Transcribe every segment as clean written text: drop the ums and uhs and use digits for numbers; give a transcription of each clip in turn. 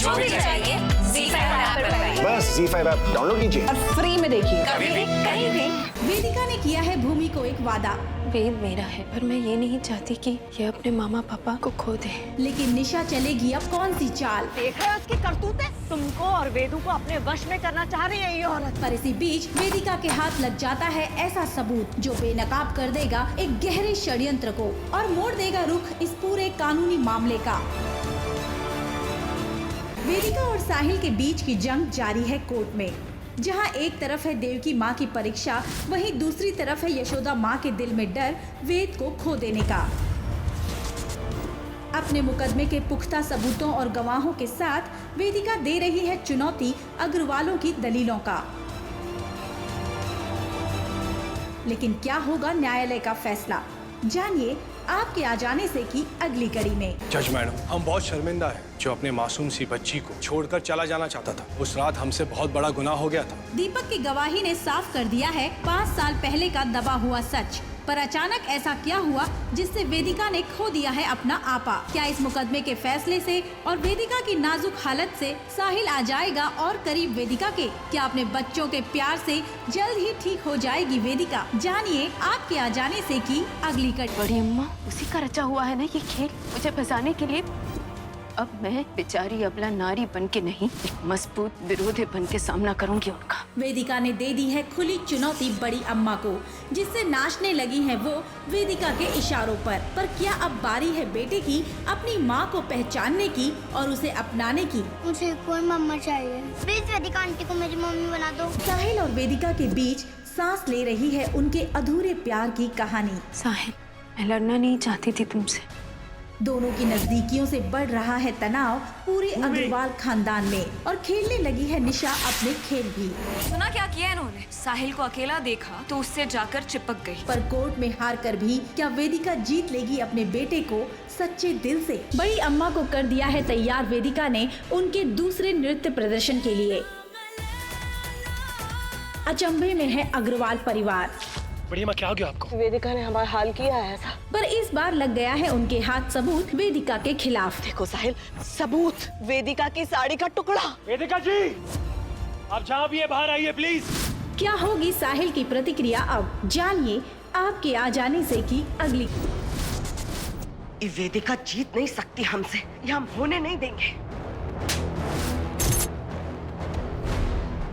जो भी चाहिए ZEE5 ऐप पर पाइए। बस ZEE5 ऐप डाउनलोड कीजिए और फ्री में देखिए, कभी भी कहीं भी। वेदिका ने किया है भूमि को एक वादा, वेद मेरा है पर मैं ये नहीं चाहती कि ये अपने मामा पापा को खो दे। लेकिन निशा चलेगी अब कौन सी चाल। देख रहे हो उसकी करतूतें? तुमको और वेदू को अपने वश में करना चाह रही है ये औरत। पर इसी बीच वेदिका के हाथ लग जाता है ऐसा सबूत जो बेनकाब कर देगा एक गहरे षड्यंत्र को और मोड़ देगा रुख इस पूरे कानूनी मामले का। वेदिका और साहिल के बीच की जंग जारी है कोर्ट में, जहां एक तरफ है देवकी माँ की परीक्षा, वहीं दूसरी तरफ है यशोदा माँ के दिल में डर वेद को खो देने का। अपने मुकदमे के पुख्ता सबूतों और गवाहों के साथ वेदिका दे रही है चुनौती अग्रवालों की दलीलों का। लेकिन क्या होगा न्यायालय का फैसला, जानिए आपके आ जाने से की अगली कड़ी में। जज मैडम, हम बहुत शर्मिंदा हैं जो अपने मासूम सी बच्ची को छोड़कर चला जाना चाहता था। उस रात हमसे बहुत बड़ा गुनाह हो गया था। दीपक की गवाही ने साफ कर दिया है 5 साल पहले का दबा हुआ सच। पर अचानक ऐसा क्या हुआ जिससे वेदिका ने खो दिया है अपना आपा? क्या इस मुकदमे के फैसले से और वेदिका की नाजुक हालत से साहिल आ जाएगा और करीब वेदिका के? क्या अपने बच्चों के प्यार से जल्द ही ठीक हो जाएगी वेदिका? जानिए आपके आ जाने से की अगली कड़ी। बड़ी अम्मा, उसी का रचा हुआ है ना ये खेल, मुझे फंसाने के लिए। अब मैं बेचारी अबला नारी बन के नहीं, एक मजबूत विरोधी बन के सामना करूंगी उनका। वेदिका ने दे दी है खुली चुनौती बड़ी अम्मा को, जिससे नाचने लगी है वो वेदिका के इशारों पर क्या अब बारी है बेटे की अपनी माँ को पहचानने की और उसे अपनाने की? मुझे कोई मम्मा चाहिए, प्लीज वेदिका आंटी को मेरी मम्मी बना दो। साहिल और वेदिका के बीच सांस ले रही है उनके अधूरे प्यार की कहानी। साहिल, मैं लड़ना नहीं चाहती थी तुमसे। दोनों की नजदीकियों से बढ़ रहा है तनाव पूरे अग्रवाल खानदान में और खेलने लगी है निशा अपने खेल भी। सुना क्या किया इन्होंने? साहिल को अकेला देखा तो उससे जाकर चिपक गई। पर कोर्ट में हार कर भी क्या वेदिका जीत लेगी अपने बेटे को सच्चे दिल से? बड़ी अम्मा को कर दिया है तैयार वेदिका ने उनके दूसरे नृत्य प्रदर्शन के लिए। अचंभे में है अग्रवाल परिवार। बड़ी माँ, क्या हो गया आपको? वेदिका ने हमारा हाल किया है ऐसा। पर इस बार लग गया है उनके हाथ सबूत वेदिका के खिलाफ। देखो साहिल, सबूत वेदिका की साड़ी का टुकड़ा। वेदिका जी, आप जहाँ भी है बाहर आइए प्लीज। क्या होगी साहिल की प्रतिक्रिया अब, जानिए आपके आ जाने से की अगली। ये वेदिका जीत नहीं सकती हमसे, ये हम होने नहीं देंगे।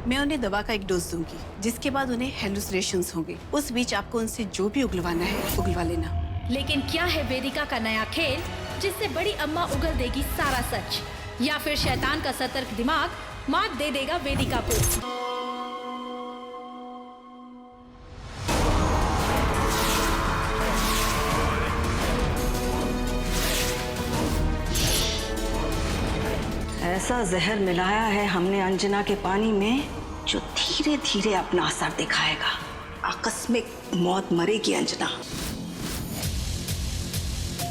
मैं उन्हें दवा का एक डोज दूंगी, जिसके बाद उन्हें हेलुसिनेशंस होंगे। उस बीच आपको उनसे जो भी उगलवाना है उगलवा लेना। लेकिन क्या है वेदिका का नया खेल जिससे बड़ी अम्मा उगल देगी सारा सच, या फिर शैतान का सतर्क दिमाग मात दे देगा वेदिका को? ऐसा जहर मिलाया है हमने अंजना के पानी में जो धीरे धीरे अपना असर दिखाएगा। आकस्मिक मौत मरेगी अंजना।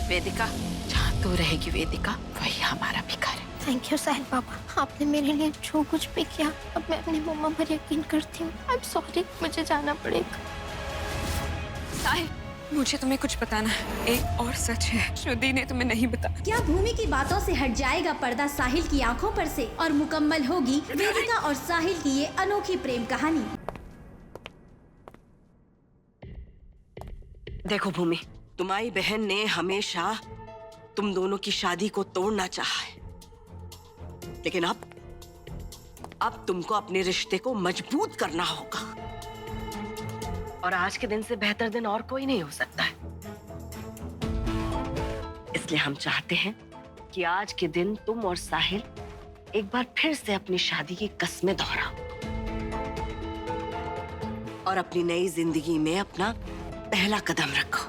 वेदिका, जहाँ तू रहेगी वेदिका, वही हमारा भी घर है। थैंक यू साहिल पापा, आपने मेरे लिए जो कुछ भी किया अब मैं अपनी मम्मा पर यकीन करती हूँ। आई एम सॉरी, मुझे जाना पड़ेगा। साहिल, मुझे तुम्हें कुछ बताना है। एक और सच है जो दी ने तुम्हें नहीं बताया। क्या भूमि की बातों से हट जाएगा पर्दा साहिल की आंखों पर से और मुकम्मल होगी वेदिका और साहिल की ये अनोखी प्रेम कहानी? देखो भूमि, तुम्हारी बहन ने हमेशा तुम दोनों की शादी को तोड़ना चाहा है, लेकिन अब तुमको अपने रिश्ते को मजबूत करना होगा। और आज के दिन से बेहतर दिन और कोई नहीं हो सकता है। इसलिए हम चाहते हैं कि आज के दिन तुम और साहिल एक बार फिर से अपनी शादी की कस्में दोहराओ और अपनी नई जिंदगी में अपना पहला कदम रखो।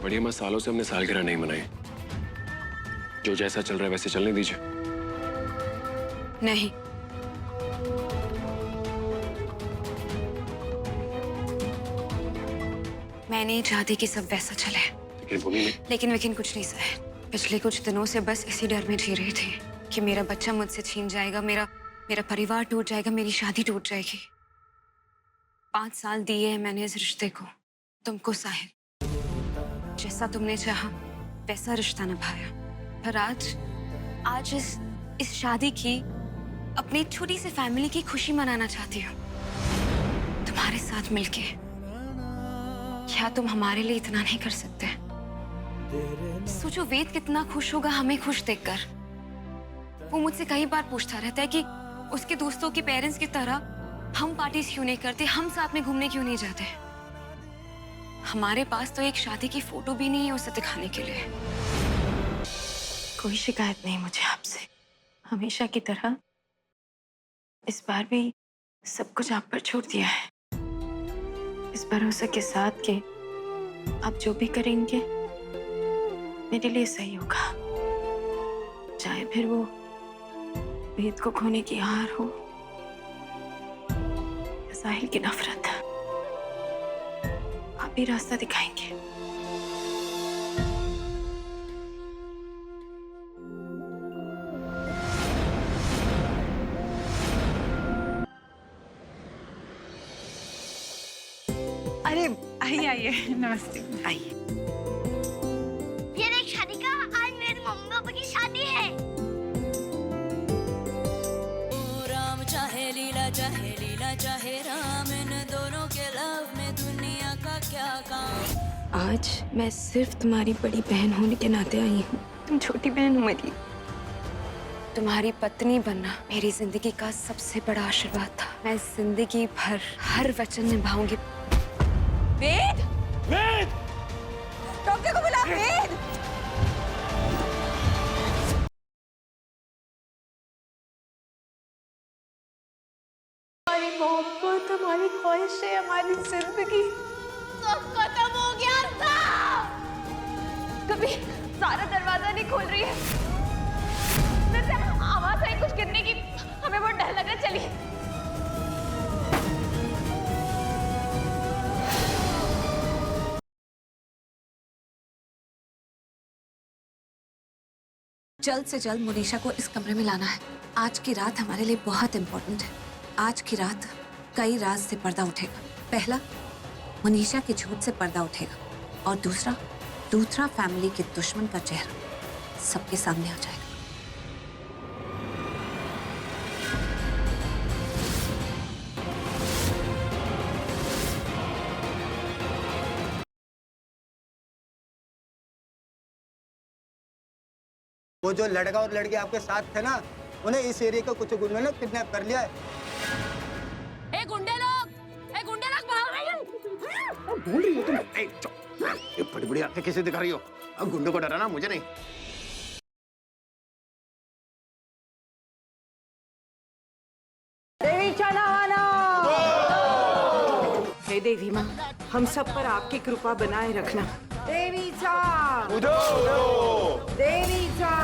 बड़ी अम्मा, सालों से हमने सालगिरह नहीं मनाई। जो जैसा चल रहा है वैसे चलने दीजिए। नहीं, मैं नहीं चाहती कि सब वैसा चले। लेकिन भूमि में लेकिन कुछ नहीं सहे। पिछले कुछ दिनों से बस इसी डर में जी रही थी कि मेरा बच्चा मुझसे छीन जाएगा, मेरा परिवार टूट जाएगा, मेरी शादी टूट जाएगी। 5 साल दिए हैं मैंने इस रिश्ते को, तुमको साहिल। जैसा तुमने चाहा वैसा रिश्ता निभाया, पर आज इस शादी की अपनी छोटी सी फैमिली की खुशी मनाना चाहती हूँ तुम्हारे साथ मिलके। क्या तुम हमारे लिए इतना नहीं कर सकते? सोचो वेद कितना खुश होगा हमें खुश देखकर। वो मुझसे कई बार पूछता रहता है कि उसके दोस्तों के पेरेंट्स की तरह हम पार्टीज क्यों नहीं करते, हम साथ में घूमने क्यों नहीं जाते। हमारे पास तो एक शादी की फोटो भी नहीं है उसे दिखाने के लिए। कोई शिकायत नहीं मुझे आपसे, हमेशा की तरह इस बार भी सब कुछ आप पर छोड़ दिया है, इस भरोसे के साथ कि आप जो भी करेंगे मेरे लिए सही होगा, चाहे फिर वो वेद को खोने की हार हो या साहिल की नफरत। आप ही रास्ता दिखाएंगे। अरे आइए आइए, नमस्ते। आइए। ये देख शादी का, आज मेरी मम्मी पापा की शादी है। राम चाहे लीला चाहे राम, इन दोनों के लव में दुनिया का क्या काम। आज मैं सिर्फ तुम्हारी बड़ी बहन होने के नाते आई हूँ, तुम छोटी बहन हो मेरी। तुम्हारी पत्नी बनना मेरी जिंदगी का सबसे बड़ा आशीर्वाद था। मैं जिंदगी भर हर वचन निभाऊंगी। वेद, वेद! डॉक्टर को बुला। वेद, हमारी मोहब्बत, हमारी ख्वाहिशें, हमारी जिंदगी सब खत्म हो गया था। कभी सारा दरवाजा नहीं खोल रही है, वैसे आवाज आई कुछ गिरने की, हमें बहुत डर लग रहा। चलिए। जल्द से जल्द मुनीषा को इस कमरे में लाना है। आज की रात हमारे लिए बहुत इम्पोर्टेंट है। आज की रात कई राज से पर्दा उठेगा। पहला, मुनीषा के झूठ से पर्दा उठेगा, और दूसरा फैमिली के दुश्मन का चेहरा सबके सामने आ जाएगा। वो जो लड़का और लड़की आपके साथ थे ना, उन्हें इस एरिया के कुछ गुंडों ने किडनैप कर लिया है। गुंडे लोग भाग रहे हैं। भूल रही हो तुम? ये बड़ी बड़ी आंखें कैसे दिखा रही हो? अब गुंडों को डराना, मुझे नहीं। देवी चढ़ाना। हे देवी माँ, हम सब पर आपकी कृपा बनाए रखना। देवी चा, देवी चा।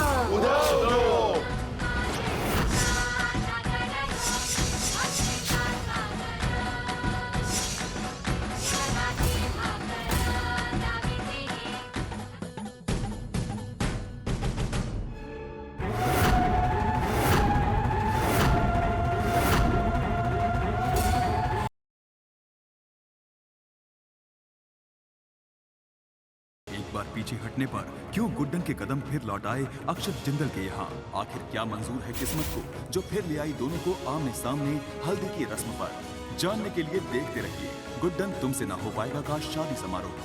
बार पीछे हटने पर क्यों गुड्डन के कदम फिर लौट आए अक्षत जिंदल के यहाँ? आखिर क्या मंजूर है किस्मत को जो फिर ले आई दोनों को आमने सामने हल्दी की रस्म पर? जानने के लिए देखते रहिए गुड्डन तुमसे ना हो पाएगा का शादी समारोह।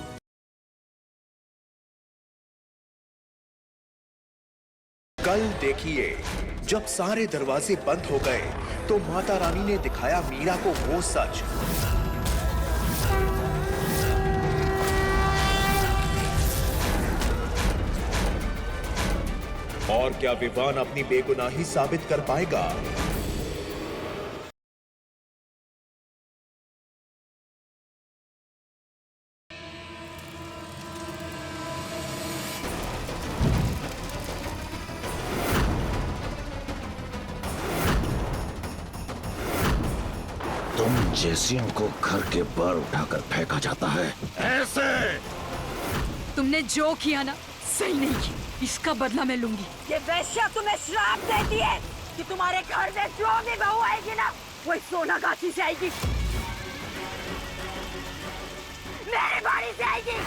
कल देखिए, जब सारे दरवाजे बंद हो गए तो माता रानी ने दिखाया मीरा को वो सच। और क्या विवान अपनी बेगुनाही साबित कर पाएगा? तुम जैसियों को घर के बाहर उठाकर फेंका जाता है, ऐसे। तुमने जो किया ना, सही नहीं किया। इसका बदला मैं लूंगी। ये वैश्या तुम्हें श्राप देती है कि तुम्हारे घर में जो भी बहू आएगी ना, वो सोनागाछी से आएगी, मेरी बाड़ी से आएगी।